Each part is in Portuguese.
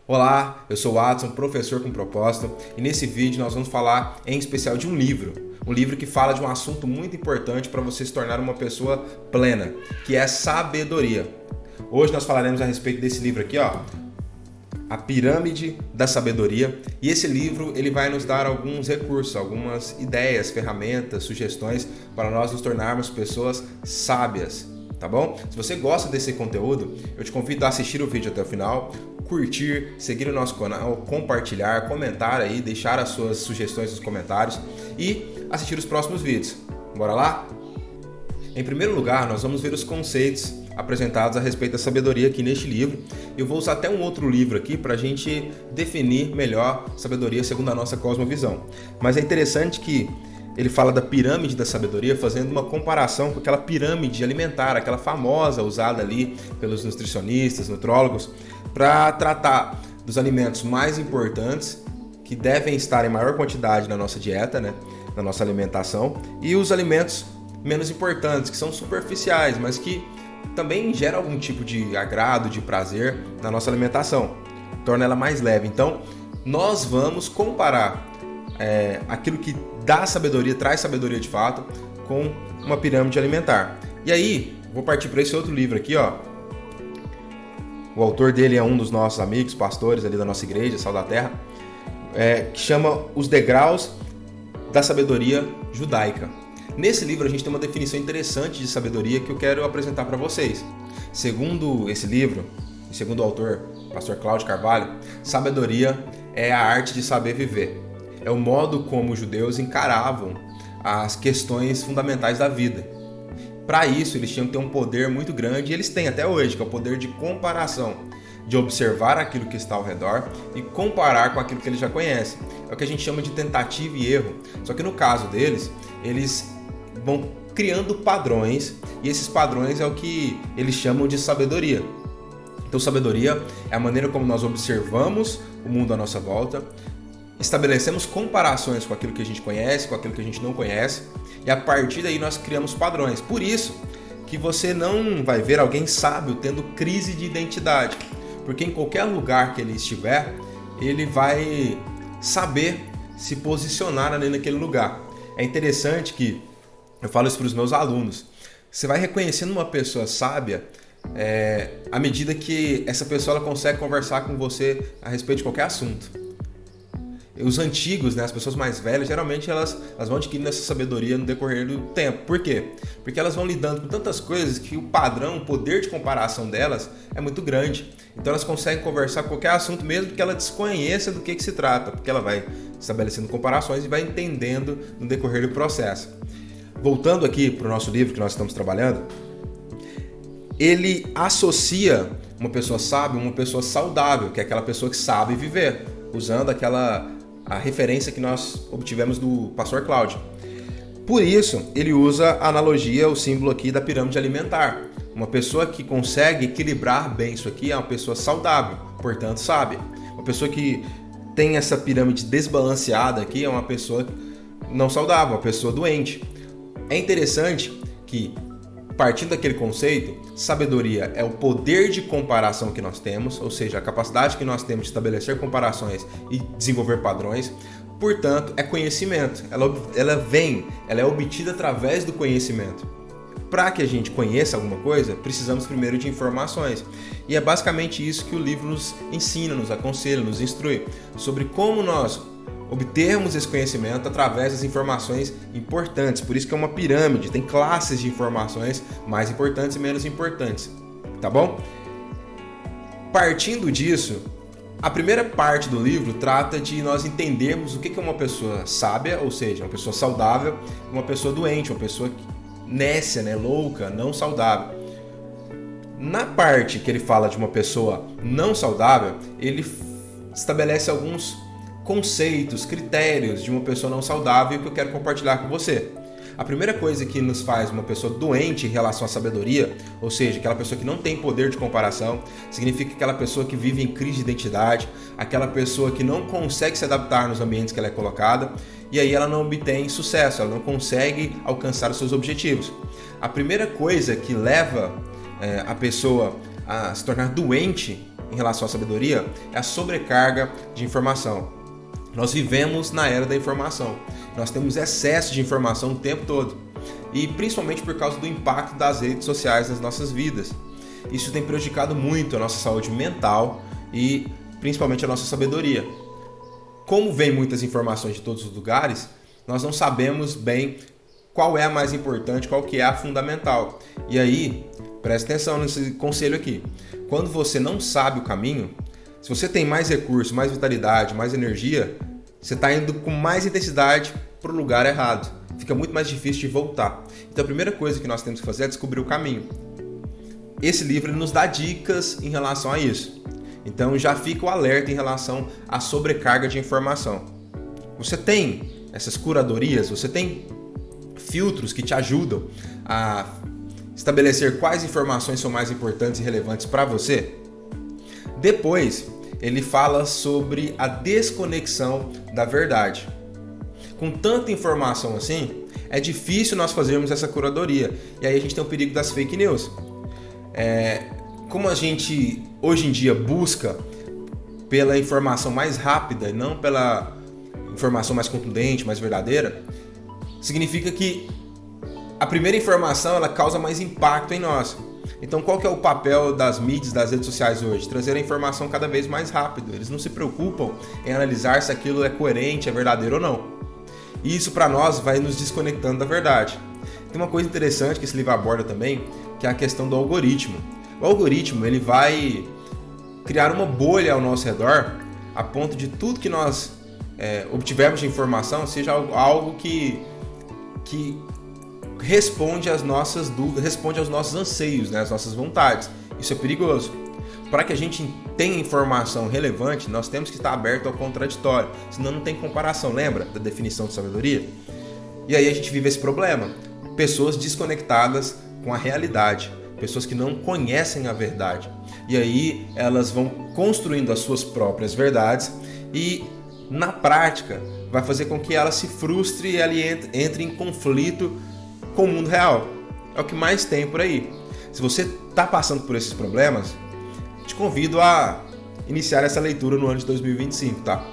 Olá, eu sou o Watson, professor com propósito, e nesse vídeo nós vamos falar em especial de um livro que fala de um assunto muito importante para você se tornar uma pessoa plena, que é sabedoria. Hoje nós falaremos a respeito desse livro aqui, ó, A Pirâmide da Sabedoria, e esse livro ele vai nos dar alguns recursos, algumas ideias, ferramentas, sugestões para nós nos tornarmos pessoas sábias, tá bom? Se você gosta desse conteúdo, eu te convido a assistir o vídeo até o final, curtir, seguir o nosso canal, compartilhar, comentar aí, deixar as suas sugestões nos comentários e assistir os próximos vídeos. Bora lá? Em primeiro lugar, nós vamos ver os conceitos apresentados a respeito da sabedoria aqui neste livro. Eu vou usar até um outro livro aqui para a gente definir melhor sabedoria segundo a nossa cosmovisão. Mas é interessante que ele fala da pirâmide da sabedoria fazendo uma comparação com aquela pirâmide alimentar, aquela famosa usada ali pelos nutricionistas, nutrólogos, para tratar dos alimentos mais importantes que devem estar em maior quantidade na nossa dieta, né, na nossa alimentação, e os alimentos menos importantes, que são superficiais, mas que também geram algum tipo de agrado, de prazer na nossa alimentação, torna ela mais leve. Então, nós vamos comparar aquilo que dá sabedoria, traz sabedoria de fato, com uma pirâmide alimentar. E aí, vou partir para esse outro livro aqui, ó. O autor dele é um dos nossos amigos, pastores ali da nossa igreja, Sal da Terra, que chama Os Degraus da Sabedoria Judaica. Nesse livro a gente tem uma definição interessante de sabedoria que eu quero apresentar para vocês. Segundo esse livro, e segundo o autor, pastor Cláudio Carvalho, sabedoria é a arte de saber viver. É o modo como os judeus encaravam as questões fundamentais da vida. Para isso, eles tinham que ter um poder muito grande, e eles têm até hoje, que é o poder de comparação, de observar aquilo que está ao redor e comparar com aquilo que eles já conhecem. É o que a gente chama de tentativa e erro. Só que no caso deles, eles vão criando padrões, e esses padrões é o que eles chamam de sabedoria. Então, sabedoria é a maneira como nós observamos o mundo à nossa volta, estabelecemos comparações com aquilo que a gente conhece, com aquilo que a gente não conhece, e a partir daí nós criamos padrões. Por isso que você não vai ver alguém sábio tendo crise de identidade, porque em qualquer lugar que ele estiver, ele vai saber se posicionar ali naquele lugar. É interessante que eu falo isso para os meus alunos. Você vai reconhecendo uma pessoa sábia à medida que essa pessoa ela consegue conversar com você a respeito de qualquer assunto. Os antigos, né, as pessoas mais velhas, geralmente elas vão adquirindo essa sabedoria no decorrer do tempo. Por quê? Porque elas vão lidando com tantas coisas que o padrão, o poder de comparação delas é muito grande. Então elas conseguem conversar com qualquer assunto mesmo que ela desconheça do que se trata, porque ela vai estabelecendo comparações e vai entendendo no decorrer do processo. Voltando aqui para o nosso livro que nós estamos trabalhando, ele associa uma pessoa sábia a uma pessoa saudável, que é aquela pessoa que sabe viver, usando a referência que nós obtivemos do pastor Cláudio. Por isso, ele usa a analogia, o símbolo aqui da pirâmide alimentar. Uma pessoa que consegue equilibrar bem isso aqui é uma pessoa saudável, portanto sábia. Uma pessoa que tem essa pirâmide desbalanceada aqui é uma pessoa não saudável, uma pessoa doente. É interessante que, partindo daquele conceito, sabedoria é o poder de comparação que nós temos, ou seja, a capacidade que nós temos de estabelecer comparações e desenvolver padrões. Portanto, é conhecimento. Ela é obtida através do conhecimento. Para que a gente conheça alguma coisa, precisamos primeiro de informações. E é basicamente isso que o livro nos ensina, nos aconselha, nos instrui, sobre como nós obtermos esse conhecimento através das informações importantes. Por isso que é uma pirâmide, tem classes de informações mais importantes e menos importantes, tá bom? Partindo disso, a primeira parte do livro trata de nós entendermos o que é uma pessoa sábia, ou seja, uma pessoa saudável, e uma pessoa doente, uma pessoa nécia, né, louca, não saudável. Na parte que ele fala de uma pessoa não saudável, ele estabelece alguns conceitos, critérios de uma pessoa não saudável que eu quero compartilhar com você. A primeira coisa que nos faz uma pessoa doente em relação à sabedoria, ou seja, aquela pessoa que não tem poder de comparação, significa aquela pessoa que vive em crise de identidade, aquela pessoa que não consegue se adaptar nos ambientes que ela é colocada, e aí ela não obtém sucesso, ela não consegue alcançar os seus objetivos. A primeira coisa que leva a pessoa a se tornar doente em relação à sabedoria é a sobrecarga de informação. Nós vivemos na era da informação. Nós temos excesso de informação o tempo todo. E principalmente por causa do impacto das redes sociais nas nossas vidas. Isso tem prejudicado muito a nossa saúde mental e principalmente a nossa sabedoria. Como vem muitas informações de todos os lugares, nós não sabemos bem qual é a mais importante, qual que é a fundamental. E aí, preste atenção nesse conselho aqui. Quando você não sabe o caminho, se você tem mais recurso, mais vitalidade, mais energia, você está indo com mais intensidade para o lugar errado. Fica muito mais difícil de voltar. Então a primeira coisa que nós temos que fazer é descobrir o caminho. Esse livro nos dá dicas em relação a isso. Então já fica o alerta em relação à sobrecarga de informação. Você tem essas curadorias, você tem filtros que te ajudam a estabelecer quais informações são mais importantes e relevantes para você? Depois, ele fala sobre a desconexão da verdade. Com tanta informação assim, é difícil nós fazermos essa curadoria. E aí a gente tem o perigo das fake news. Como a gente hoje em dia busca pela informação mais rápida e não pela informação mais contundente, mais verdadeira, significa que a primeira informação ela causa mais impacto em nós. Então qual que é o papel das mídias, das redes sociais hoje? Trazer a informação cada vez mais rápido. Eles não se preocupam em analisar se aquilo é coerente, é verdadeiro ou não. E isso para nós vai nos desconectando da verdade. Tem uma coisa interessante que esse livro aborda também, que é a questão do algoritmo. O algoritmo ele vai criar uma bolha ao nosso redor a ponto de tudo que nós obtivermos de informação seja algo que responde às nossas dúvidas, responde aos nossos anseios, né, às nossas vontades. Isso é perigoso. Para que a gente tenha informação relevante, nós temos que estar aberto ao contraditório, senão não tem comparação. Lembra da definição de sabedoria? E aí a gente vive esse problema. Pessoas desconectadas com a realidade, pessoas que não conhecem a verdade. E aí elas vão construindo as suas próprias verdades e, na prática, vai fazer com que ela se frustre e ela entre em conflito com o mundo real. É o que mais tem por aí. Se você está passando por esses problemas, te convido a iniciar essa leitura no ano de 2025, tá?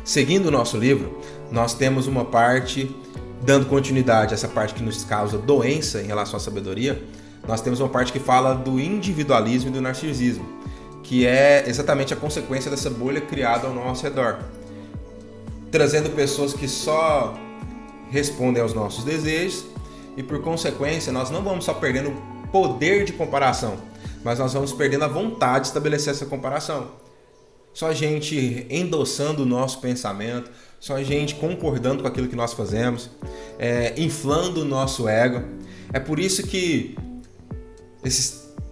Seguindo o nosso livro, nós temos uma parte, dando continuidade a essa parte que nos causa doença em relação à sabedoria, nós temos uma parte que fala do individualismo e do narcisismo, que é exatamente a consequência dessa bolha criada ao nosso redor. Trazendo pessoas que só respondem aos nossos desejos e, por consequência, nós não vamos só perdendo o poder de comparação, mas nós vamos perdendo a vontade de estabelecer essa comparação. Só a gente endossando o nosso pensamento, só a gente concordando com aquilo que nós fazemos, inflando o nosso ego. É por isso que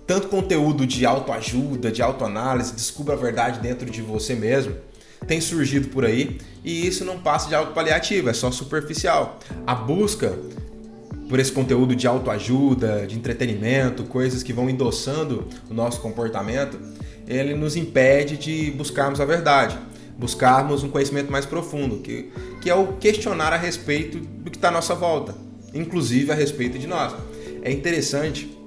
tanto conteúdo de autoajuda, de autoanálise, descubra a verdade dentro de você mesmo, tem surgido por aí, e isso não passa de algo paliativo, é só superficial. A busca por esse conteúdo de autoajuda, de entretenimento, coisas que vão endossando o nosso comportamento, ele nos impede de buscarmos a verdade, buscarmos um conhecimento mais profundo, que é o questionar a respeito do que está à nossa volta, inclusive a respeito de nós. É interessante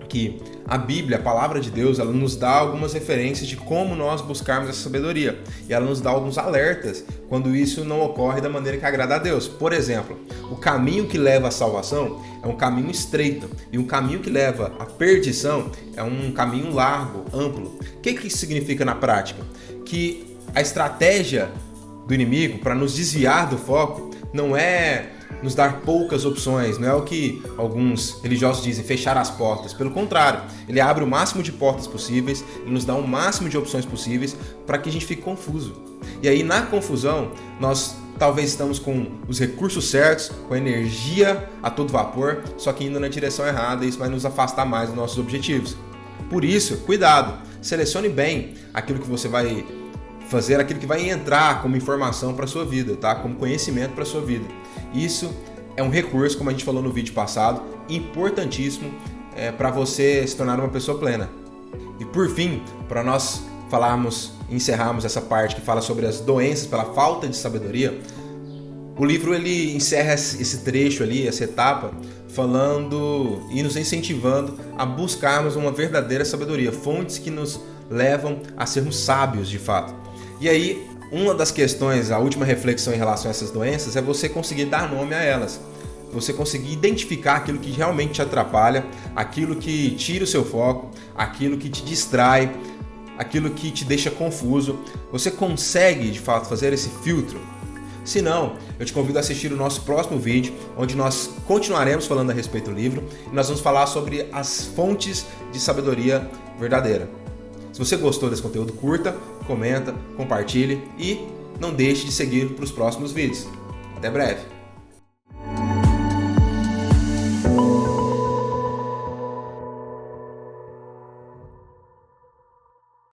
que a Bíblia, a palavra de Deus, ela nos dá algumas referências de como nós buscarmos essa sabedoria. E ela nos dá alguns alertas quando isso não ocorre da maneira que agrada a Deus. Por exemplo, o caminho que leva à salvação é um caminho estreito. E um caminho que leva à perdição é um caminho largo, amplo. O que isso significa na prática? Que a estratégia do inimigo para nos desviar do foco não é nos dar poucas opções, não é o que alguns religiosos dizem, fechar as portas. Pelo contrário, ele abre o máximo de portas possíveis, ele nos dá o máximo de opções possíveis para que a gente fique confuso. E aí, na confusão, nós talvez estamos com os recursos certos, com a energia a todo vapor, só que indo na direção errada, e isso vai nos afastar mais dos nossos objetivos. Por isso, cuidado, selecione bem aquilo que você vai fazer, aquilo que vai entrar como informação para a sua vida, tá? Como conhecimento para a sua vida. Isso é um recurso, como a gente falou no vídeo passado, importantíssimo para você se tornar uma pessoa plena. E por fim, para nós encerrarmos essa parte que fala sobre as doenças pela falta de sabedoria, o livro ele encerra esse trecho ali, essa etapa, falando e nos incentivando a buscarmos uma verdadeira sabedoria, fontes que nos levam a sermos sábios de fato. E aí, uma das questões, a última reflexão em relação a essas doenças é você conseguir dar nome a elas. Você conseguir identificar aquilo que realmente te atrapalha, aquilo que tira o seu foco, aquilo que te distrai, aquilo que te deixa confuso. Você consegue, de fato, fazer esse filtro? Se não, eu te convido a assistir o nosso próximo vídeo, onde nós continuaremos falando a respeito do livro e nós vamos falar sobre as fontes de sabedoria verdadeira. Se você gostou desse conteúdo, curta, comenta, compartilhe e não deixe de seguir para os próximos vídeos. Até breve!